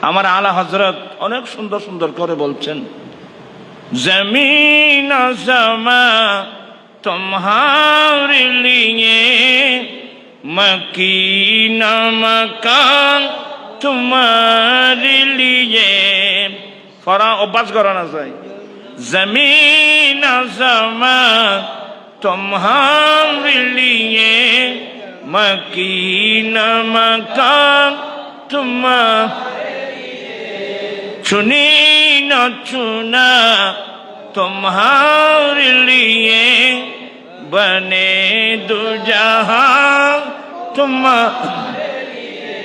আমার আলা হযরত অনেক সুন্দর সুন্দর করে বলছেন, জমিন আসমা तुम्हारे लिए मकीन मकान तुम्हारे लिए फरा अभ्यास कराना चाहिए। जमीन आसमान तुम्हारे लिए मकीन मकान तुम्हारे लिए चुनी न चुना तुम्हारे लिए बने दो जहां तुम्हारे लिए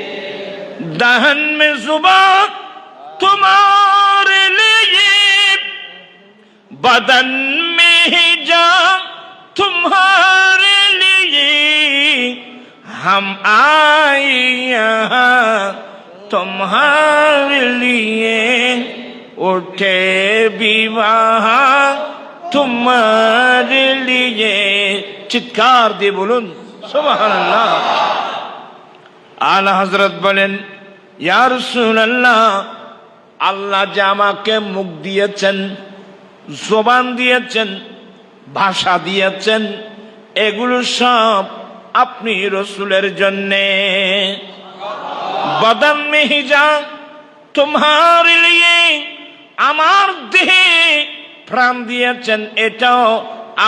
दहन में जुबान तुम्हारे लिए बदन में ही जान तुम्हारे लिए हम आए यहाँ तुम्हारे लिए उठे भी वहाँ तुम्हारे लिए চিৎকার দিয়ে বলুন সুবহানাল্লাহ। আলা হযরত বলেন, ইয়া রাসূলুল্লাহ, আল্লাহ যে আমাকে মুখ দিয়েছেন, জবান দিয়েছেন, ভাষা দিয়েছেন, এগুলো সব আপনি রসুলের জন্যে। বদন মে হি জান তোমারে লিয়ে, আমার দেহে প্রাণ দিয়েছেন, এটাও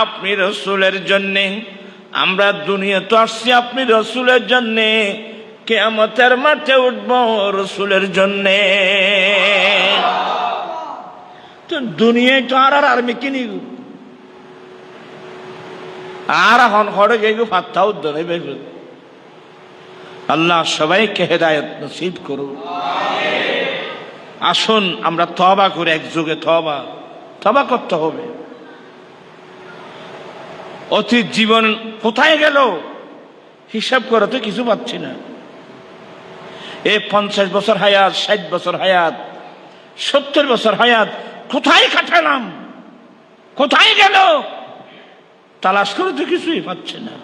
আপনি রসুলের জন্যে। আমরা দুনিয়াতে আসছি আপনি রসুলের জন্যে, কিয়ামতের মাঠে উঠব রসুলের জন্যে। তো দুনিয়ায় তো আর আর্মি কিনি আর এখন হরে গেল ফাত্তা উদ্ধার হইবে। আল্লাহ সবাইকে হেদায়েত নসিব করুন। আসুন আমরা তওবা করে একযোগে তওবা করতে হবে। অতীত জীবন কোথায় গেল হিসাব করে তো কিছু পাচ্ছি না। এই 50 বছর হায়াত, 60 বছর হায়াত, 70 বছর হায়াত কোথায় কাটালাম, কোথায় গেল তালাশ করে তো কিছুই পাচ্ছে না।